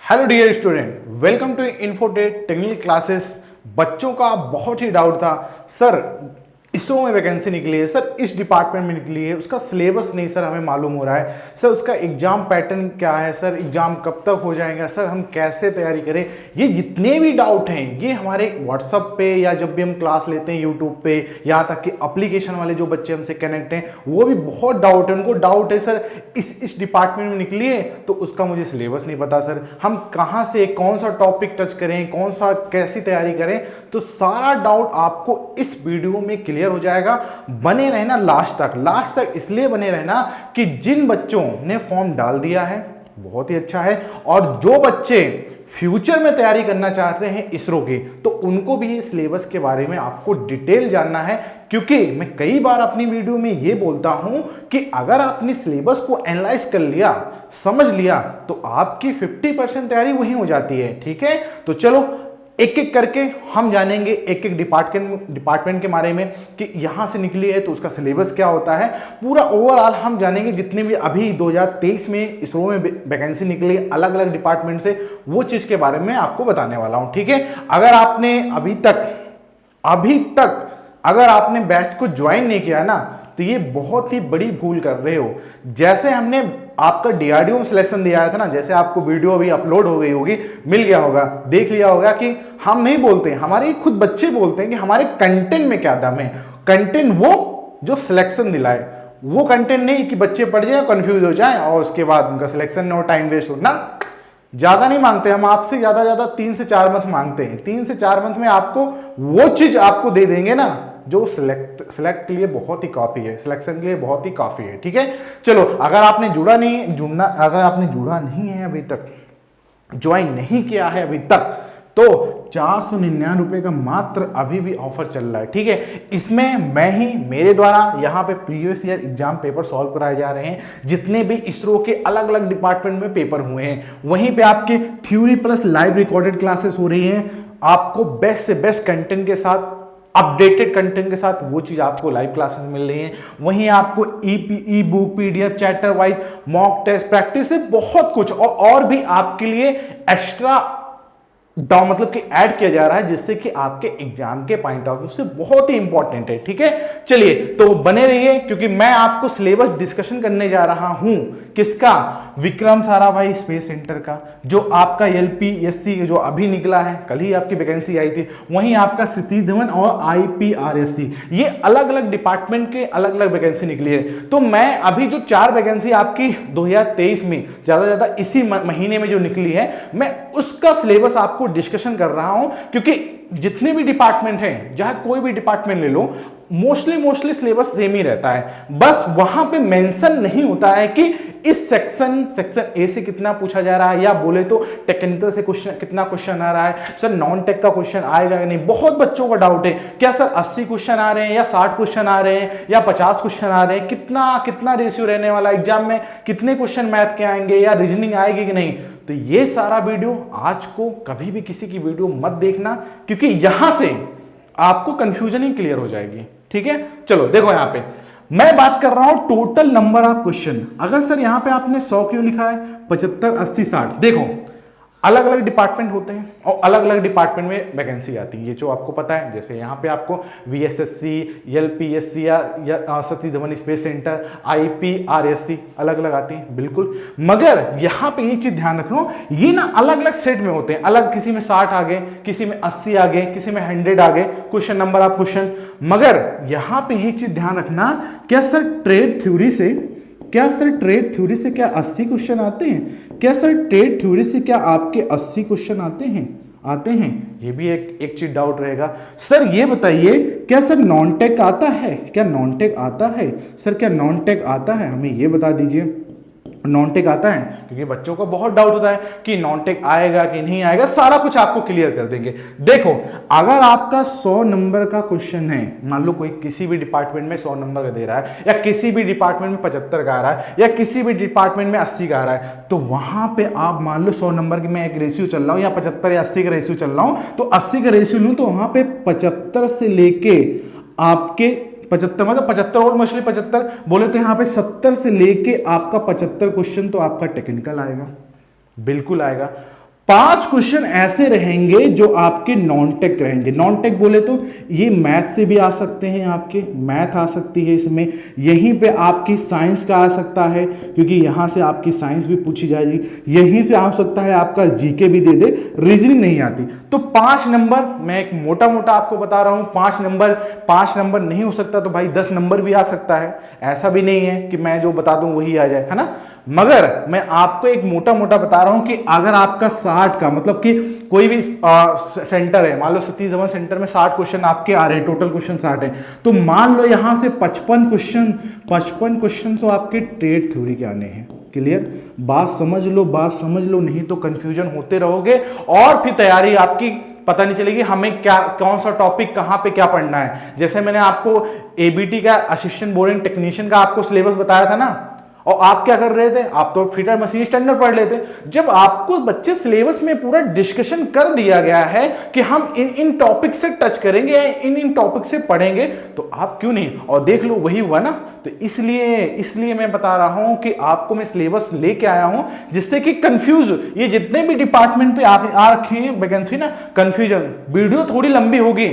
Hello dear student, welcome to Infotech technical classes. बच्चों का बहुत ही डाउट था सर, इसरो में वैकेंसी निकली है सर, इस डिपार्टमेंट में निकली है, उसका सिलेबस नहीं सर हमें मालूम हो रहा है सर, उसका एग्जाम पैटर्न क्या है सर, एग्जाम कब तक हो जाएगा सर, हम कैसे तैयारी करें। ये जितने भी डाउट हैं ये हमारे व्हाट्सअप पे या जब भी हम क्लास लेते हैं यूट्यूब पे, यहाँ तक कि एप्लीकेशन वाले जो बच्चे हमसे कनेक्ट हैं वो भी बहुत डाउट है, उनको डाउट है सर इस डिपार्टमेंट में निकली है तो उसका मुझे सिलेबस नहीं पता सर, हम कहाँ से कौन सा टॉपिक टच करें, कौन सा कैसी तैयारी करें। तो सारा डाउट आपको इस वीडियो में क्लियर हो जाएगा। बने रहना लास्ट तक इसलिए बने रहना कि जिन बच्चों ने फॉर्म डाल दिया है बहुत ही अच्छा है, और जो बच्चे फ्यूचर में तैयारी करना चाहते हैं इसरो की तो उनको भी ये सिलेबस के बारे में आपको डिटेल जानना है, क्योंकि मैं कई बार अपनी वीडियो में ये बोलता हूं कि अगर आपने सिलेबस को एनालाइज कर लिया, समझ लिया, तो आपकी 50% तैयारी वहीं हो जाती है। ठीक है, तो चलो एक एक करके हम जानेंगे एक एक डिपार्टमेंट के बारे में कि यहां से निकली है तो उसका सिलेबस क्या होता है, पूरा ओवरऑल हम जानेंगे। जितने भी अभी 2023 में इसरो में वैकेंसी निकली अलग अलग डिपार्टमेंट से, वो चीज के बारे में आपको बताने वाला हूं। ठीक है, अगर आपने अभी तक अगर आपने बैच को ज्वाइन नहीं किया ना तो ये बहुत ही बड़ी भूल कर रहे हो। जैसे हमने आपका डीआरडीओ में सिलेक्शन दिया था ना, जैसे आपको वीडियो अभी अपलोड हो गई होगी, मिल गया होगा, देख लिया होगा कि हम नहीं बोलते, हमारे खुद बच्चे बोलते हैं कि हमारे कंटेंट में क्या दम है। कंटेंट वो जो सिलेक्शन दिलाए, वो कंटेंट नहीं कि बच्चे पढ़ जाए कंफ्यूज हो जाए और उसके बाद उनका सिलेक्शन और टाइम वेस्ट हो ना। ज्यादा नहीं मांगते हम आपसे, ज्यादा 3 से 4 मंथ मांगते हैं। 3 से 4 मंथ में आपको वो चीज आपको दे देंगे ना जो सिलेक्ट के लिए बहुत ही काफी है, सिलेक्शन के लिए बहुत ही काफी है। ठीक है, चलो अगर आपने जुड़ा नहीं है अभी तक, ज्वाइन नहीं किया है अभी तक, तो 499 रुपए का मात्र अभी भी ऑफर चल रहा है। ठीक है, इसमें मेरे द्वारा यहाँ पे previous year exam paper solve कराए जा रहे हैं, जितने भी इसरो के अलग अलग डिपार्टमेंट में पेपर हुए हैं वहीं पे आपके theory plus live recorded classes हो रही हैं, आपको बेस्ट से बेस्ट कंटेंट के साथ, अपडेटेड कंटेंट के साथ वो चीज आपको लाइव क्लासेस मिल रही हैं। वहीं आपको e book, PDF, chapter wise, mock test, practice से बहुत कुछ और भी आपके लिए एक्स्ट्रा मतलब कि ऐड किया जा रहा है, जिससे कि आपके एग्जाम के पॉइंट ऑफ व्यू से बहुत ही इंपॉर्टेंट है। ठीक है, चलिए तो बने रहिए क्योंकि मैं आपको सिलेबस डिस्कशन करने जा रहा हूं। किसका? विक्रम साराभाई स्पेस सेंटर का, जो आपका एलपीएससी जो अभी निकला है, कल ही आपकी वैकेंसी आई थी। वहीं आपका सतीश धवन और आईपीआरएससी, ये अलग अलग डिपार्टमेंट के अलग अलग वैकेंसी निकली है। तो मैं अभी जो 4 वैकेंसी आपकी 2023 में ज्यादा इसी महीने में जो निकली है, मैं उसका सिलेबस आपको डिस्कशन कर रहा हूं, क्योंकि जितने भी डिपार्टमेंट हैं, चाहे कोई भी डिपार्टमेंट ले लो, मोस्टली सिलेबस सेम ही रहता है। बस वहां पे मेंशन नहीं होता है कि इस सेक्शन ए से कितना पूछा जा रहा है, या बोले तो टेक्निकल से कितना क्वेश्चन आ रहा है, सर नॉन टेक का क्वेश्चन आएगा कि नहीं। बहुत बच्चों का डाउट है, क्या सर 80 क्वेश्चन आ रहे हैं या 60 क्वेश्चन आ रहे हैं या 50 क्वेश्चन आ रहे हैं, कितना रेशियो रहने वाला एग्जाम में, कितने क्वेश्चन मैथ के आएंगे या रीजनिंग आएगी कि नहीं। तो ये सारा वीडियो आज को कभी भी किसी की वीडियो मत देखना, क्योंकि यहां से आपको कंफ्यूजन ही क्लियर हो जाएगी। ठीक है, चलो देखो यहां पे मैं बात कर रहा हूं टोटल नंबर ऑफ क्वेश्चन। अगर सर यहां पे आपने 100 क्यों लिखा है, 75, 80, 60, देखो अलग अलग डिपार्टमेंट होते हैं और अलग अलग डिपार्टमेंट में वैकेंसी आती है, ये जो आपको पता है। जैसे यहाँ पे आपको वीएसएससी, एलपीएससी या सतीश धवन स्पेस सेंटर, आईपीआरएससी अलग अलग आती हैं, बिल्कुल। मगर यहाँ पे ये चीज ध्यान रखना, ये ना अलग अलग सेट में होते हैं, अलग किसी में 60 आ गए, किसी में 80 आ गए, किसी में 100 आ गए क्वेश्चन नंबर ऑफ क्वेश्चन। मगर यहाँ पे ये चीज ध्यान रखना, क्या सर ट्रेड थ्योरी से क्या 80 क्वेश्चन आते हैं? क्या सर ट्रेड थ्योरी से क्या आपके 80 क्वेश्चन आते हैं? ये भी एक चीज डाउट रहेगा। सर ये बताइए, क्या सर नॉन टेक आता है? सर क्या नॉन टेक आता है? हमें ये बता दीजिए, नॉन टेक आता है? क्योंकि बच्चों को बहुत डाउट होता है कि नॉन टेक आएगा कि नहीं आएगा, सारा कुछ आपको क्लियर कर देंगे। देखो अगर आपका 100 नंबर का क्वेश्चन है, मान लो कोई किसी भी डिपार्टमेंट में 100 नंबर का दे रहा है, या किसी भी डिपार्टमेंट में 75 का आ रहा है, या किसी भी डिपार्टमेंट में 80 का आ रहा है, तो वहां पे आप मान लो 100 नंबर की मैं एक रेशियो चल रहा हूं, या 75 या 80 का रेशियो चल रहा हूं, तो 80 का रेशियो लूं तो वहां पे 75 से लेके आपके 75 मतलब 75 और मछली 75 बोले तो यहाँ पे 70 से लेके आपका 75 क्वेश्चन तो आपका टेक्निकल आएगा, बिल्कुल आएगा। 5 क्वेश्चन ऐसे रहेंगे जो आपके नॉन टेक रहेंगे। नॉन टेक बोले तो ये मैथ से भी आ सकते हैं, आपके मैथ आ सकती है इसमें, यहीं पे आपकी साइंस का आ सकता है क्योंकि यहां से आपकी साइंस भी पूछी जाएगी, यहीं से आ सकता है आपका जीके भी दे दे, रीजनिंग नहीं आती। तो 5 नंबर मैं एक मोटा मोटा आपको बता रहा हूं, 5 नंबर नहीं हो सकता तो भाई 10 नंबर भी आ सकता है, ऐसा भी नहीं है कि मैं जो बता दूं वही आ जाए, है ना। मगर मैं आपको एक मोटा मोटा बता रहा हूं कि अगर आपका 60 का मतलब कि कोई भी सेंटर है, मान लो सतीश धवन सेंटर में 60 क्वेश्चन आपके आ रहे हैं, टोटल क्वेश्चन 60 है, तो मान लो यहां से 55 क्वेश्चन तो आपके ट्रेड थ्योरी के आने हैं। क्लियर, बात समझ लो, नहीं तो कंफ्यूजन होते रहोगे और फिर तैयारी आपकी पता नहीं चलेगी हमें क्या कौन सा टॉपिक कहां पे क्या पढ़ना है। जैसे मैंने आपको एबीटी का असिस्टेंट बोरिंग टेक्नीशियन का आपको सिलेबस बताया था ना, और आप क्या कर रहे थे, आप तो फिटर मशीन स्टैंडर्ड पढ़ लेते। जब आपको बच्चे सिलेबस में पूरा डिस्कशन कर दिया गया है कि हम इन टॉपिक से टच करेंगे, इन टॉपिक से पढ़ेंगे, तो आप क्यों नहीं, और देख लो वही हुआ ना। तो इसलिए मैं बता रहा हूं कि आपको मैं सिलेबस लेके आया हूं जिससे कि कंफ्यूज ये जितने भी डिपार्टमेंट पे आ रखे हैं वैकेंसी ना, कंफ्यूजन, वीडियो थोड़ी लंबी होगी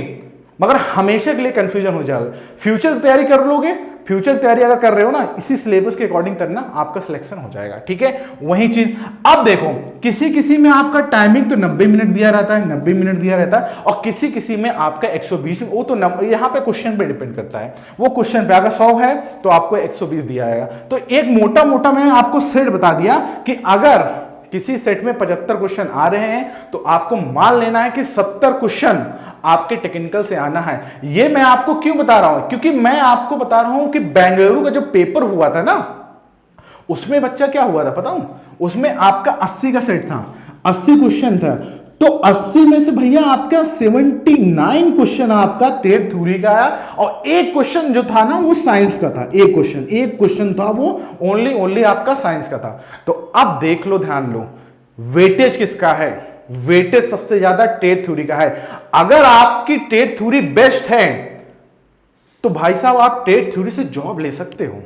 मगर हमेशा के लिए कंफ्यूजन हो जाएगा। फ्यूचर तैयारी कर लोगे, फ्यूचर तैयारी अगर कर रहे हो ना, इसी सिलेबस के अकॉर्डिंग करना, आपका सिलेक्शन हो जाएगा, ठीक है। वही चीज अब देखो, किसी में आपका टाइमिंग तो 90 मिनट दिया रहता है, 90 मिनट दिया रहता है, और किसी में आपका 120, वो तो यहाँ पे क्वेश्चन पे डिपेंड करता है, वो क्वेश्चन पे अगर 100 है तो आपको 120 दिया जाएगा। तो एक मोटा मोटा मैं आपको सेट बता दिया कि अगर किसी सेट में 75 क्वेश्चन आ रहे हैं तो आपको मान लेना है कि 70 क्वेश्चन आपके टेक्निकल से आना है। ये मैं आपको क्यों बता रहा हूं, क्योंकि मैं आपको बता रहा हूं कि बेंगलुरु का जो पेपर हुआ था ना, उसमें बच्चा क्या हुआ था पता हूं, उसमें आपका 80 का सेट था, 80 क्वेश्चन था, तो 80 में से भैया आपका 79 क्वेश्चन आपका ट्रेड थ्योरी का आया, और एक क्वेश्चन जो था ना वो साइंस का था, एक क्वेश्चन था वो ओनली आपका साइंस का था। तो अब देख लो, ध्यान लो, वेटेज किसका है, वेटेज सबसे ज्यादा ट्रेड थ्योरी का है। अगर आपकी ट्रेड थ्योरी बेस्ट है तो भाई साहब आप ट्रेड थ्योरी से जॉब ले सकते हो,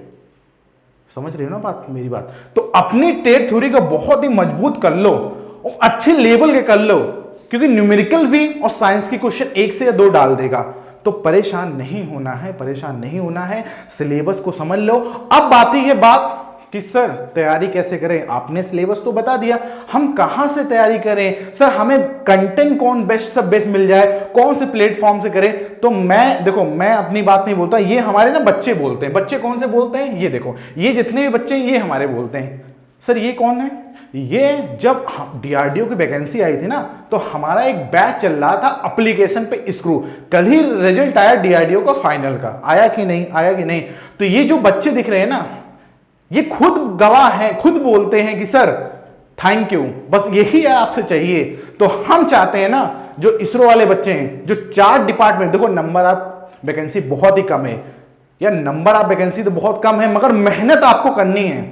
समझ रहे हो ना बात, मेरी बात। तो अपनी ट्रेड थ्योरी को बहुत ही मजबूत कर लो और अच्छे लेवल के कर लो, क्योंकि न्यूमेरिकल भी और साइंस की क्वेश्चन 1 से या 2 डाल देगा। तो परेशान नहीं होना है, सिलेबस को समझ लो। अब आती है बात कि सर तैयारी कैसे करें, आपने सिलेबस तो बता दिया, हम कहां से तैयारी करें, सर हमें कंटेंट कौन बेस्ट मिल जाए, कौन से प्लेटफॉर्म से करें। तो मैं अपनी बात नहीं बोलता, ये हमारे ना बच्चे बोलते हैं। बच्चे कौन से बोलते हैं, ये देखो, ये जितने भी बच्चे ये हमारे बोलते हैं। सर ये कौन है, ये जब डीआरडीओ की वैकेंसी आई थी ना, तो हमारा एक बैच चल रहा था एप्लीकेशन पे स्क्रू, कल ही रिजल्ट आया डीआरडीओ का फाइनल का, आया कि नहीं। तो ये जो बच्चे दिख रहे हैं ना, ये खुद गवाह हैं, खुद बोलते हैं कि सर थैंक यू, बस यही है आपसे चाहिए। तो हम चाहते हैं ना, जो इसरो वाले बच्चे हैं, जो 4 डिपार्टमेंट, देखो नंबर ऑफ वैकेंसी बहुत ही कम है, या नंबर ऑफ वैकेंसी तो बहुत कम है, मगर मेहनत आपको करनी है,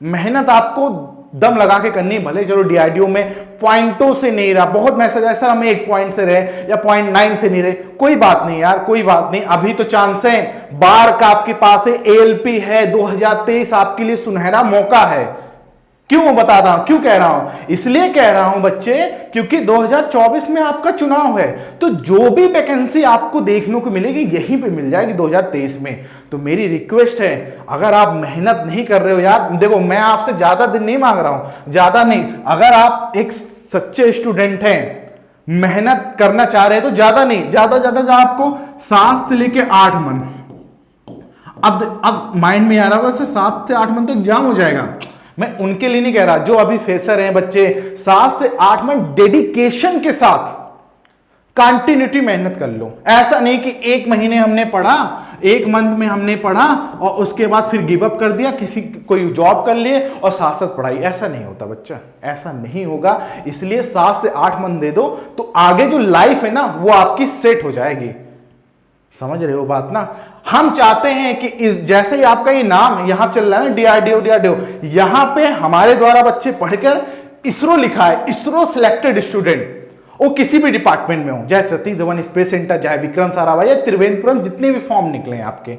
मेहनत आपको दम लगा के करनी। भले चलो डीआरडीओ में पॉइंटों से नहीं रहा, बहुत मैसेज है सर हमें 1 पॉइंट से रहे या 0.9 से नहीं रहे, कोई बात नहीं यार, कोई बात नहीं, अभी तो चांस है, बार का आपके पास है, एएलपी है, 2023 आपके लिए सुनहरा मौका है। क्यों बताता हूं, क्यों कह रहा हूं, इसलिए कह रहा हूं बच्चे, क्योंकि 2024 में आपका चुनाव है, तो जो भी वैकेंसी आपको देखने को मिलेगी यहीं पे मिल जाएगी 2023 में। तो मेरी रिक्वेस्ट है, अगर आप मेहनत नहीं कर रहे हो यार, देखो मैं आपसे ज्यादा दिन नहीं मांग रहा हूं, ज्यादा नहीं, अगर आप एक सच्चे स्टूडेंट हैं, मेहनत करना चाह रहे हैं, तो ज्यादा नहीं, ज्यादा आपको 7 से लेके 8 मंथ, अब माइंड में आ रहा होगा सर 7 से 8 मंथ तो एग्जाम हो जाएगा। मैं उनके लिए नहीं कह रहा, जो अभी फ्रेशर हैं बच्चे, 7 से 8 मंथ डेडिकेशन के साथ कंटिन्यूटी मेहनत कर लो। ऐसा नहीं कि 1 महीने हमने पढ़ा, 1 मंथ में हमने पढ़ा और उसके बाद फिर गिव अप कर दिया, कोई जॉब कर लिए और साथ साथ पढ़ाई, ऐसा नहीं होता बच्चा, ऐसा नहीं होगा। इसलिए 7 से 8 मंथ दे दो, तो आगे जो लाइफ है ना वो आपकी सेट हो जाएगी। समझ रहे हो बात ना। हम चाहते हैं कि जैसे ही आपका ये नाम यहां चल रहा है ना, डीआरडीओ, यहां पे हमारे द्वारा बच्चे पढ़कर इसरो लिखा है, इसरो सिलेक्टेड स्टूडेंट, वो किसी भी डिपार्टमेंट में हो, चाहे सतीश धवन स्पेस सेंटर, चाहे विक्रम साराभाई या त्रिवेंद्रपुरम, जितने भी फॉर्म निकले हैं आपके,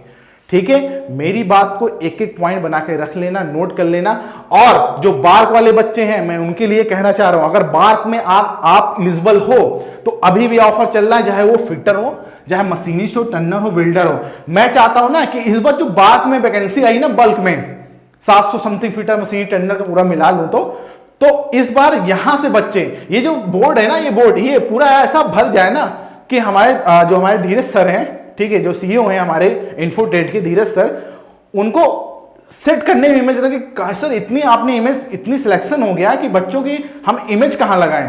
ठीक है, मेरी बात को एक एक पॉइंट बना के रख लेना, नोट कर लेना। और जो बार्क वाले बच्चे हैं मैं उनके लिए कहना चाह रहा हूं, अगर बार्क में आप एलिजिबल हो तो अभी भी ऑफर चल रहा है, चाहे वो फिटर हो, चाहे मशीनिस्ट हो, टर्नर हो, बिल्डर हो। मैं चाहता हूं ना कि इस बार जो बार्क में वैकेंसी आई ना बल्क में 700 समथिंग फिटर मशीनिस्ट टर्नर का पूरा मिला लूं तो इस बार यहां से बच्चे, ये जो बोर्ड है ना, ये बोर्ड ये पूरा ऐसा भर जाए ना कि जो हमारे धीरज सर हैं, ठीक है, जो सीईओ हैं हमारे इन्फोटेक के धीरज सर, उनको सेट करने में इमेज लगे कि सर इतनी आपने इमेज, इतनी सिलेक्शन हो गया कि बच्चों की हम इमेज कहां लगाएं,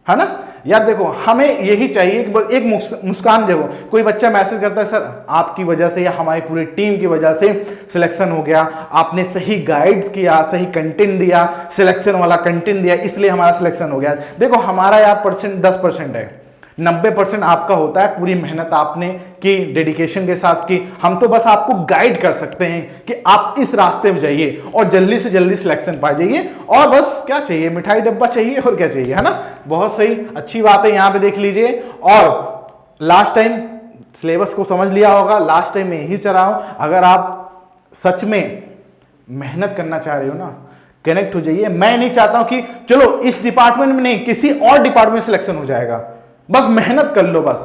है ना यार। देखो हमें यही चाहिए कि एक मुस्कान देखो, कोई बच्चा मैसेज करता है सर आपकी वजह से या हमारी पूरी टीम की वजह से सिलेक्शन हो गया, आपने सही गाइड्स किया, सही कंटेंट दिया, सिलेक्शन वाला कंटेंट दिया, इसलिए हमारा सिलेक्शन हो गया। देखो हमारा यार परसेंट 10% है, 90% आपका होता है, पूरी मेहनत आपने की, डेडिकेशन के साथ की। हम तो बस आपको गाइड कर सकते हैं कि आप इस रास्ते में जाइए और जल्दी से जल्दी सिलेक्शन पा जाइए। और बस क्या चाहिए, मिठाई डब्बा चाहिए और क्या चाहिए, है ना। बहुत सही, अच्छी बात है, यहां पे देख लीजिए। और लास्ट टाइम सिलेबस को समझ लिया होगा, लास्ट टाइम मैं यही चाह रहा हूं, अगर आप सच में मेहनत करना चाह रहे हो ना, कनेक्ट हो जाइए। मैं नहीं चाहता हूं कि चलो इस डिपार्टमेंट में नहीं, किसी और डिपार्टमेंट में सिलेक्शन हो जाएगा, बस मेहनत कर लो बस।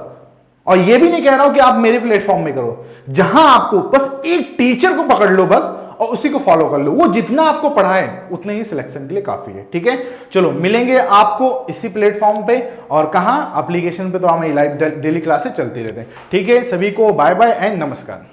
और ये भी नहीं कह रहा हूं कि आप मेरे प्लेटफॉर्म में करो, जहां आपको बस एक टीचर को पकड़ लो बस और उसी को फॉलो कर लो, वो जितना आपको पढ़ाए उतने ही सिलेक्शन के लिए काफी है। ठीक है, चलो मिलेंगे आपको इसी प्लेटफॉर्म पे, और कहां, एप्लीकेशन पे तो हमारी लाइव डेली क्लासेस चलती रहते हैं। ठीक है, सभी को बाय बाय एंड नमस्कार।